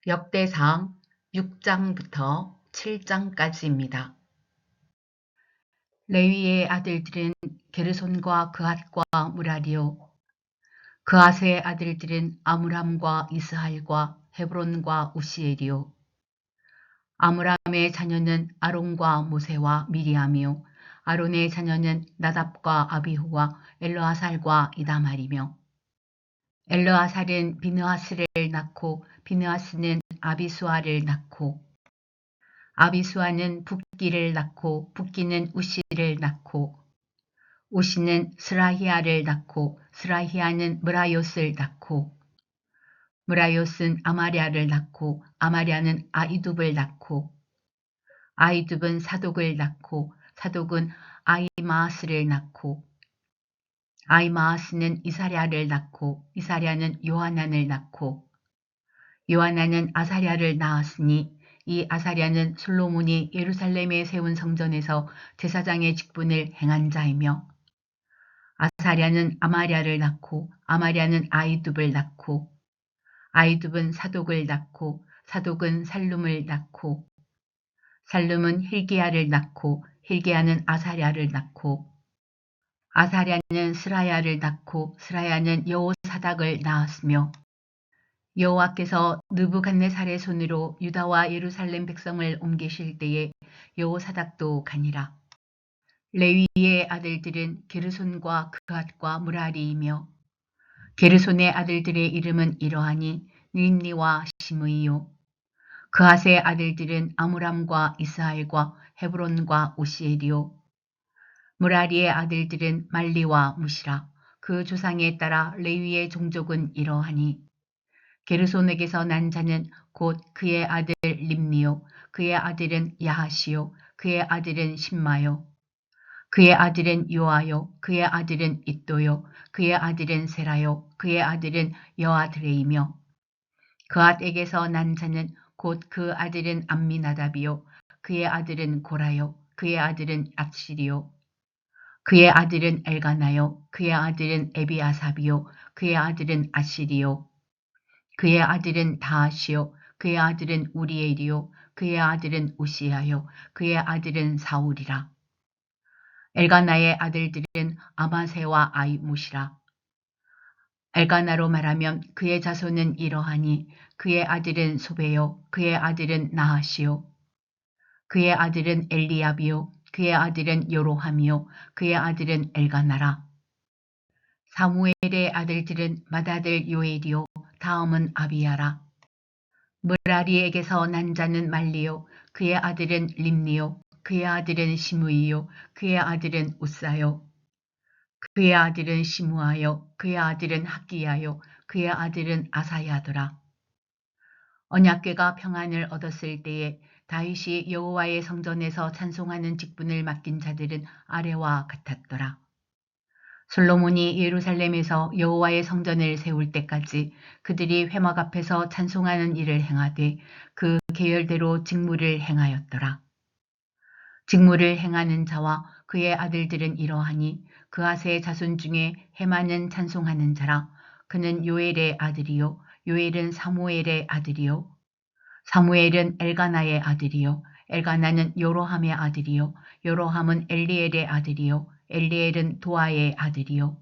역대상 6장부터 7장까지입니다. 레위의 아들들은 게르손과 그핫과 무라리요. 그핫의 아들들은 아므람과 이스할과 헤브론과 우시엘이요. 아므람의 자녀는 아론과 모세와 미리암이요. 아론의 자녀는 나답과 아비후와 엘르아살과 이다말이며 엘르아살은 비느하스를 낳고 비느하스는 아비수아를 낳고 아비수아는 붓기를 낳고 붓기는 우시를 낳고 우시는 스라히아를 낳고 스라히아는 무라요스를 낳고 무라요스는 아마랴를 낳고 아마랴는 아이둡을 낳고 아이둡은 사독을 낳고 사독은 아이마아스를 낳고 아이마아스는 이사랴를 낳고 이사랴는 요하난을 낳고 요하난은 아사랴를 낳았으니 이 아사랴는 솔로몬이 예루살렘에 세운 성전에서 제사장의 직분을 행한 자이며 아사랴는 아마랴를 낳고 아마랴는 아이둡을 낳고 아이둡은 사독을 낳고 사독은 살룸을 낳고 살룸은 힐기야를 낳고 힐기야는 아사랴를 낳고 아사랴는 스라야를 낳고 스라야는 여호사닥을 낳았으며 여호와께서 느부갓네살의 손으로 유다와 예루살렘 백성을 옮기실 때에 여호사닥도 가니라. 레위의 아들들은 게르손과 그핫과 무라리이며 게르손의 아들들의 이름은 이러하니 림니와 시므이요. 그핫의 아들들은 아므람과 이스할과 헤브론과 우시엘이요. 무라리의 아들들은 말리와 무시라. 그 조상에 따라 레위의 종족은 이러하니 게르손에게서 난 자는 곧 그의 아들 림니요. 그의 아들은 야하시요. 그의 아들은 심마요. 그의 아들은 요아요. 그의 아들은 잇도요. 그의 아들은 세라요. 그의 아들은 여아드레이며 그앗에게서 난 자는 곧 그 아들은 암미나답이요. 그의 아들은 고라요. 그의 아들은 악실이요. 그의 아들은 엘가나요. 그의 아들은 에비아삽이요. 그의 아들은 아실이요. 그의 아들은 다하시요. 그의 아들은 우리엘이요. 그의 아들은 우시야요. 그의 아들은 사울이라. 엘가나의 아들들은 아마세와 아이무시라. 엘가나로 말하면 그의 자손은 이러하니 그의 아들은 소베요. 그의 아들은 나하시요. 그의 아들은 엘리압이요. 그의 아들은 요로함이요. 그의 아들은 엘가나라. 사무엘의 아들들은 맏아들 요엘이요. 다음은 아비야라. 무라리에게서 난 자는 말리요. 그의 아들은 림니요. 그의 아들은 시므이요. 그의 아들은 우사요. 그의 아들은 시므아요. 그의 아들은 학기야요. 그의 아들은 아사야더라. 언약궤가 평안을 얻었을 때에 다윗이 여호와의 성전에서 찬송하는 직분을 맡긴 자들은 아래와 같았더라. 솔로몬이 예루살렘에서 여호와의 성전을 세울 때까지 그들이 회막 앞에서 찬송하는 일을 행하되 그 계열대로 직무를 행하였더라. 직무를 행하는 자와 그의 아들들은 이러하니 그앗의 자손 중에 헤만은 찬송하는 자라. 그는 요엘의 아들이요. 요엘은 사무엘의 아들이요. 사무엘은 엘가나의 아들이요. 엘가나는 요로함의 아들이요. 요로함은 엘리엘의 아들이요. 엘리엘은 도아의 아들이요.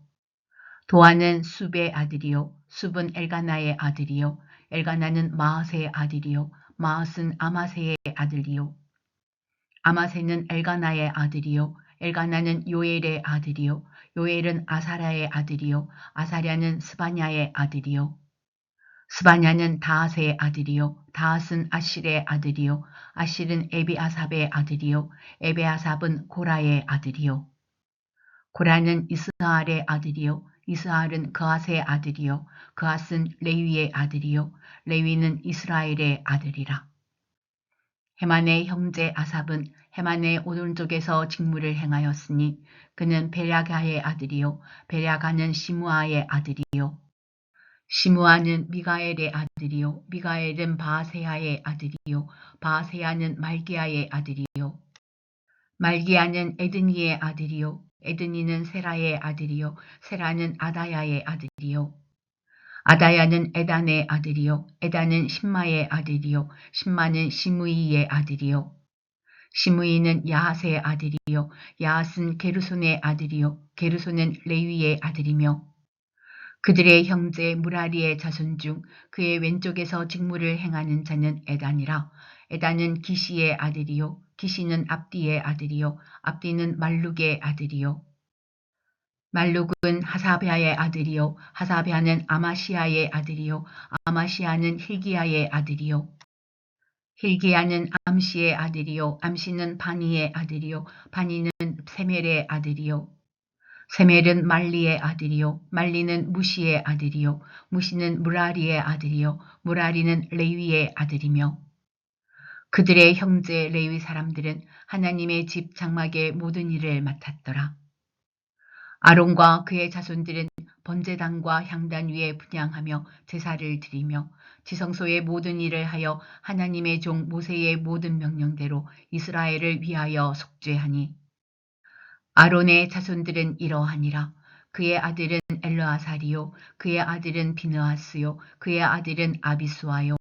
도아는 숲의 아들이요. 숲은 엘가나의 아들이요. 엘가나는 마앗의 아들이요. 마앗은 아마세의 아들이요. 아마세는 엘가나의 아들이요. 엘가나는 요엘의 아들이요. 요엘은 아사랴의 아들이요. 아사랴는 스바냐의 아들이요. 스바냐는 다핫의 아들이요. 다핫은 아실의 아들이요. 아실은 에비아삽의 아들이요. 에비아삽은 고라의 아들이요. 고라는 이스하알의 아들이요. 이스하알은 그앗의 아들이요. 그앗은 레위의 아들이요. 레위는 이스라엘의 아들이라. 헤만의 형제 아삽은 헤만의 오른쪽에서 직무를 행하였으니 그는 베랴가의 아들이요. 베랴가는 시므아의 아들이요. 시므아는 미가엘의 아들이요. 미가엘은 바세야의 아들이요. 바세야는 말기야의 아들이요. 말기야는 에드니의 아들이요. 에드니는 세라의 아들이요. 세라는 아다야의 아들이요. 아다야는 에단의 아들이요 에단은 신마의 아들이요 신마는 시므이의 아들이요 시므이는 야핫의 아들이요 야핫은 게르손의 아들이요 게르손은 레위의 아들이며 그들의 형제 무라리의 자손 중 그의 왼쪽에서 직무를 행하는 자는 에단이라. 에단은 기시의 아들이요 기시는 압디의 아들이요 압디는 말룩의 아들이요 말룩은 하사랴의 아들이요 하사랴는 아마시아의 아들이요 아마시아는 힐기야의 아들이요 힐기야는 암시의 아들이요 암시는 바니의 아들이요 바니는 세멜의 아들이요 세멜은 말리의 아들이요 말리는 무시의 아들이요 무시는 무라리의 아들이요 무라리는 레위의 아들이며 그들의 형제 레위 사람들은 하나님의 집 장막의 모든 일을 맡았더라. 아론과 그의 자손들은 번제단과 향단 위에 분향하며 제사를 드리며 지성소의 모든 일을 하여 하나님의 종 모세의 모든 명령대로 이스라엘을 위하여 속죄하니 아론의 자손들은 이러하니라. 그의 아들은 엘르아살이요 그의 아들은 비느하스요 그의 아들은 아비수아요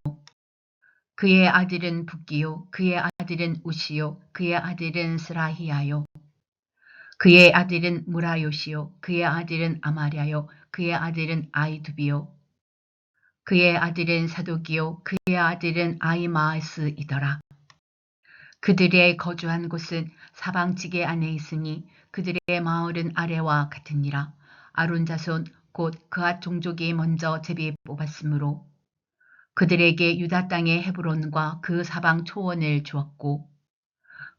그의 아들은 붓기요 그의 아들은 우시요 그의 아들은 스라히야요 그의 아들은 무라요시요 그의 아들은 아마랴요 그의 아들은 아이두비요 그의 아들은 사독이요 그의 아들은 아이마아스이더라. 그들의 거주한 곳은 사방지게 안에 있으니 그들의 마을은 아래와 같으니라. 아론 자손 곧 그앗 종족이 먼저 제비 뽑았으므로 그들에게 유다 땅의 헤브론과 그 사방 초원을 주었고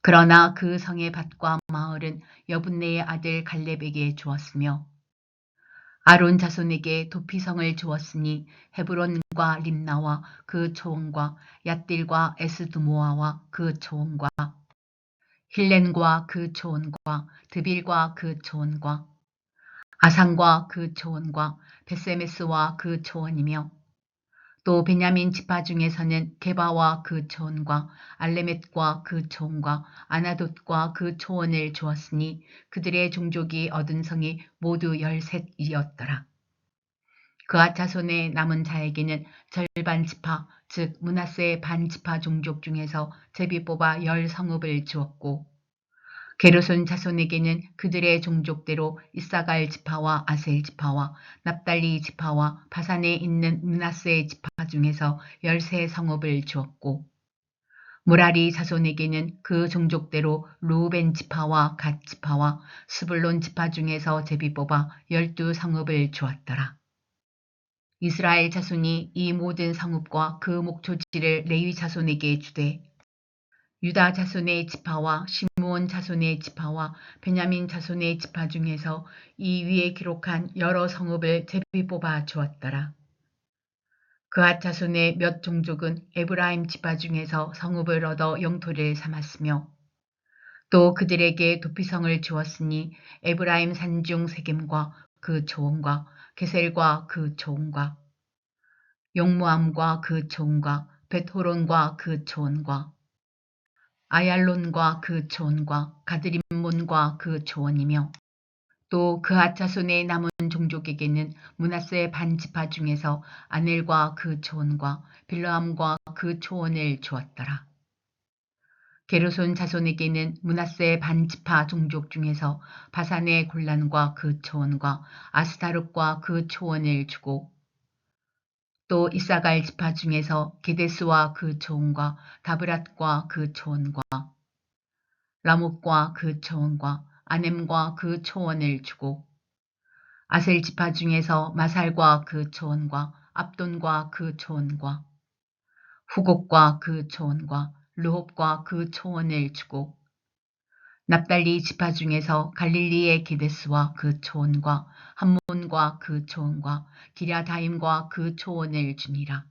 그러나 그 성의 밭과 마을은 여분네의 아들 갈렙에게 주었으며 아론 자손에게 도피성을 주었으니 헤브론과 림나와 그 초원과 얏딜과 에스드모아와 그 초원과 힐렌과 그 초원과 드빌과 그 초원과 아산과 그 초원과 베세메스와 그 초원이며 또 베냐민 지파 중에서는 게바와 그 초원과 알레멧과 그 초원과 아나돗과 그 초원을 주었으니 그들의 종족이 얻은 성이 모두 13이었더라. 그앗 자손의 남은 자에게는 절반 지파 즉 므낫세 반 지파 종족 중에서 제비 뽑아 10성읍을 주었고 게르손 자손에게는 그들의 종족대로 이사갈 지파와 아셀 지파와 납달리 지파와 바산에 있는 므낫세 지파 중에서 13성읍을 주었고 무라리 자손에게는 그 종족대로 루벤 지파와 갓 지파와 스불론 지파 중에서 제비 뽑아 12성읍을 주었더라. 이스라엘 자손이 이 모든 성읍과 그 목초지를 레위 자손에게 주되 유다 자손의 지파와 시므온 자손의 지파와 베냐민 자손의 지파 중에서 이 위에 기록한 여러 성읍을 제비 뽑아 주었더라. 그앗 자손의 몇 종족은 에브라임 지파 중에서 성읍을 얻어 영토를 삼았으며 또 그들에게 도피성을 주었으니 에브라임 산중 세겜과 그 초원과 게셀과 그 초원과 용무암과 그 초원과 벳호론과 그 초원과 아얄론과 그 초원과 가드림몬과 그 초원이며 또 그앗 자손의 남은 종족에게는 므낫세 반 지파 중에서 아넬과 그 초원과 빌르암과 그 초원을 주었더라. 게르손 자손에게는 므낫세 반 지파 종족 중에서 바산의 골란과 그 초원과 아스타롯과 그 초원을 주고 또 이사갈 지파 중에서 게데스와 그 초원과 다브랏과 그 초원과 라못과 그 초원과 아넴과 그 초원을 주고 아셀 지파 중에서 마살과 그 초원과 압돈과 그 초원과 후곡과 그 초원과 르홉과 그 초원을 주고 납달리 지파 중에서 갈릴리의 게데스와 그 초원과 함몬과 그 초원과 기랴다임과 그 초원을 주니라.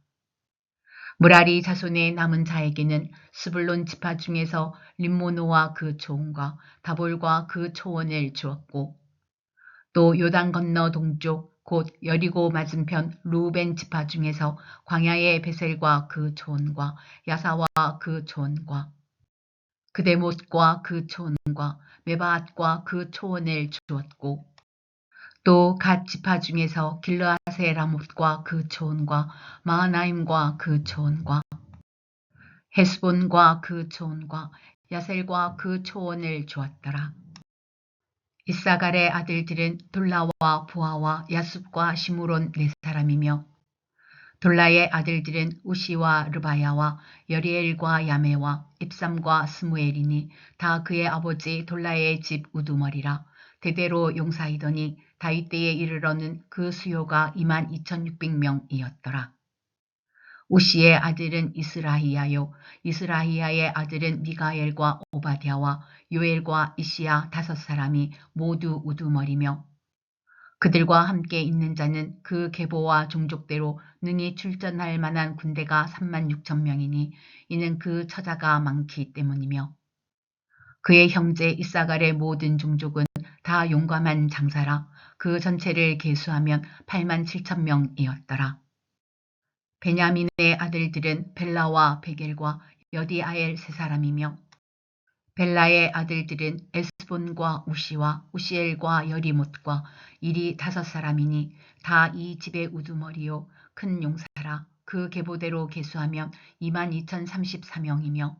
무라리 자손의 남은 자에게는 스불론 지파 중에서 림모노와 그 초원과 다볼과 그 초원을 주었고 또 요단 건너 동쪽 곧 여리고 맞은편 루벤 지파 중에서 광야의 베셀과 그 초원과 야사와 그 초원과 그데못과 그 초원과 메바앗과 그 초원을 주었고 또 갓 지파 중에서 길르앗의 라못과 그 초원과 마하나임과 그 초원과 헤스본과 그 초원과 야셀과 그 초원을 주었더라. 이사갈의 아들들은 돌라와 부하와 야숲과 시므론 네 사람이며 돌라의 아들들은 우시와 르바야와 여리엘과 야메와 입삼과 스무엘이니 다 그의 아버지 돌라의 집 우두머리라. 대대로 용사이더니 다윗 때에 이르러는 그 수요가 22,600명이었더라. 우시의 아들은 이스라히야요 이스라히야의 아들은 미가엘과 오바댜와 요엘과 이시야 5사람이 모두 우두머리며 그들과 함께 있는 자는 그 계보와 종족대로 능히 출전할 만한 군대가 36,000명이니 이는 그 처자가 많기 때문이며 그의 형제 이사갈의 모든 종족은 다 용감한 장사라. 그 전체를 계수하면 87,000명이었더라. 베냐민의 아들들은 벨라와 베겔과 여디아엘 세 사람이며 벨라의 아들들은 에스본과 우시와 우시엘과 여리못과 일이 5사람이니 다 이 집의 우두머리요 큰 용사라. 그 계보대로 계수하면 22,034명이며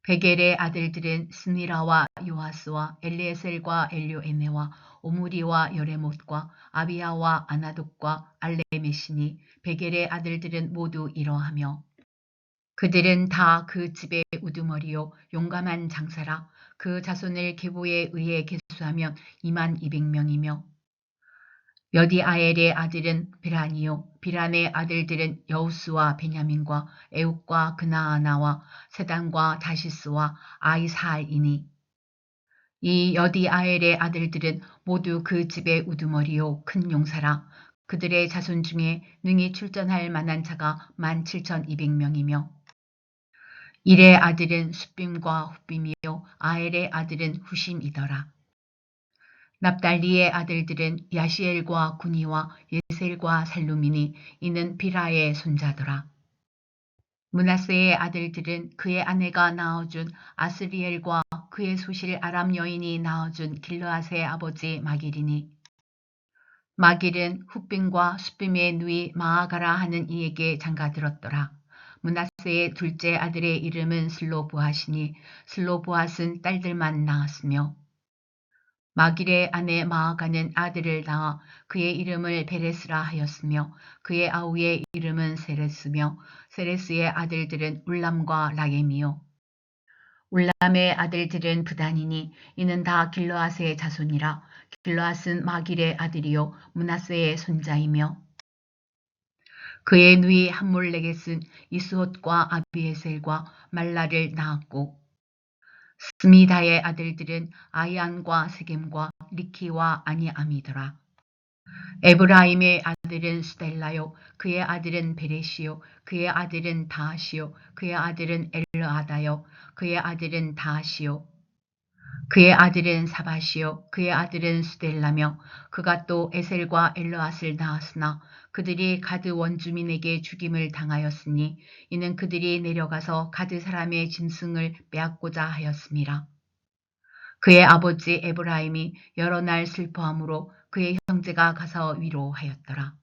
베겔의 아들들은 스미라와 요하스와 엘리에셀과 엘요에네와 오므리와 여레못과 아비야와 아나독과 알레메시니 베겔의 아들들은 모두 이러하며 그들은 다 그 집의 우두머리요 용감한 장사라. 그 자손을 계보에 의해 계수하면 22,000명이며 여디아엘의 아들은 비란이요 비란의 아들들은 여우스와 베냐민과 에욱과 그나아나와 세단과 다시스와 아이사알이니 이 여디아엘의 아들들은 모두 그 집의 우두머리요 큰 용사라. 그들의 자손 중에 능히 출전할 만한 자가 17,200명이며 일의 아들은 숫빔과 훗빔이요 아엘의 아들은 후심이더라. 납달리의 아들들은 야시엘과 구니와 예셀과 살루미니 이는 비라의 손자더라. 므낫세의 아들들은 그의 아내가 낳아준 아스리엘과 그의 소실 아람 여인이 낳아준 길르앗의 아버지 마길이니 마길은 훗빔과 숫빔의 누이 마아가라 하는 이에게 장가들었더라. 므낫세의 둘째 아들의 이름은 슬로보앗이니 슬로보앗은 딸들만 낳았으며 마길의 아내 마아가는 아들을 낳아 그의 이름을 베레스라 하였으며 그의 아우의 이름은 세레스며 세레스의 아들들은 울람과 라겜이요 울람의 아들들은 브단이니 이는 다 길르앗의 자손이라. 길르앗은 마길의 아들이요 므낫세의 손자이며 그의 누이 함몰레겟은 이스옷과 아비에셀과 말라를 낳았고 스미다의 아들들은 아이안과 세겜과 리키와 아니암이더라. 에브라임의 아들은 스델라요 그의 아들은 베레시요 그의 아들은 다하시요 그의 아들은 엘르아다요 그의 아들은 다하시요 그의 아들은 사바시요 그의 아들은 스델라며 그가 또 에셀과 엘르앗을 낳았으나 그들이 가드 원주민에게 죽임을 당하였으니 이는 그들이 내려가서 가드 사람의 짐승을 빼앗고자 하였음이라. 그의 아버지 에브라임이 여러 날 슬퍼함으로 그의 형제가 가서 위로하였더라.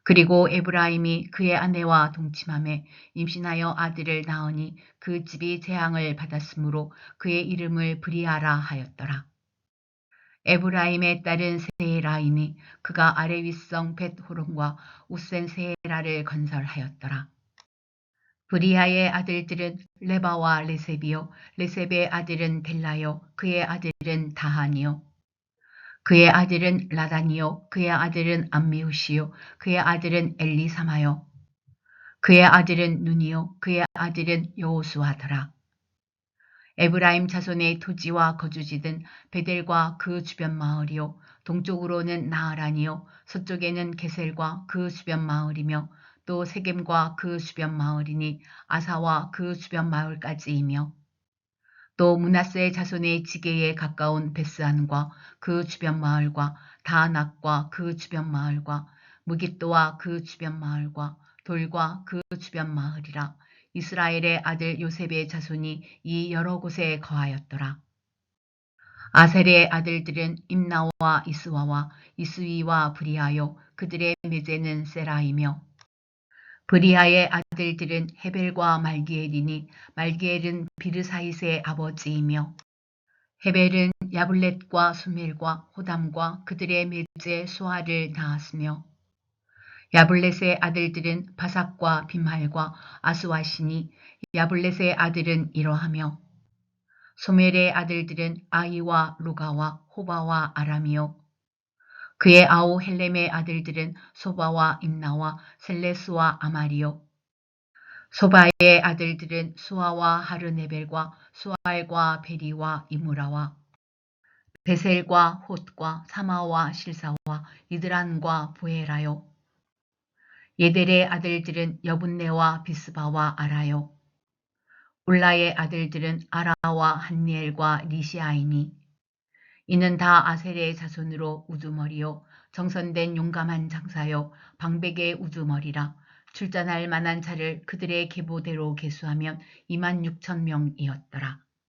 그리고 에브라임이 그의 아내와 동침함에 임신하여 아들을 낳으니 그 집이 재앙을 받았으므로 그의 이름을 브리아라 하였더라. 에브라임의 딸은 세라이니 그가 아레위성 벳호론과 우센 세라를 건설하였더라. 브리아의 아들들은 레바와 레셉이요 레셉의 아들은 델라요 그의 아들은 다하니요 그의 아들은 라단이요 그의 아들은 암미우시요 그의 아들은 엘리사마요 그의 아들은 눈이요 그의 아들은 여호수아더라. 에브라임 자손의 토지와 거주지든 베델과 그 주변 마을이요 동쪽으로는 나하란이요 서쪽에는 게셀과 그 주변 마을이며 또 세겜과 그 주변 마을이니 아사와 그 주변 마을까지이며 또 므낫세 자손의 지게에 가까운 베스안과 그 주변 마을과 다낙과 그 주변 마을과 무깃도와 그 주변 마을과 돌과 그 주변 마을이라. 이스라엘의 아들 요셉의 자손이 이 여러 곳에 거하였더라. 아셀의 아들들은 임나와 이스와와 이스위와 브리하요 그들의 매제는 세라이며 브리하의 아들들은 헤벨과 말기엘이니 말기엘은 비르사잇의 아버지이며 헤벨은 야블렛과 수멜과 호담과 그들의 매제 수아를 낳았으며 야블렛의 아들들은 바삭과 빔할과 아스와시니 야블렛의 아들은 이러하며 소멜의 아들들은 아이와 루가와 호바와 아람이요 그의 아우 헬렘의 아들들은 소바와 임나와 셀레스와 아말이요 소바의 아들들은 수아와 하르네벨과 수알과 베리와 이무라와 베셀과 홑과 사마와 실사와 이드란과 부에라요 예델의 아들들은 여분네와 비스바와 아라요 울라의 아들들은 아라와 한니엘과 리시아이니 이는 다 아셀의 자손으로 우두머리요 정선된 용감한 장사요 방백의 우두머리라 출전할 만한 자를 그들의 계보대로 계수하면 26,000명이었더라.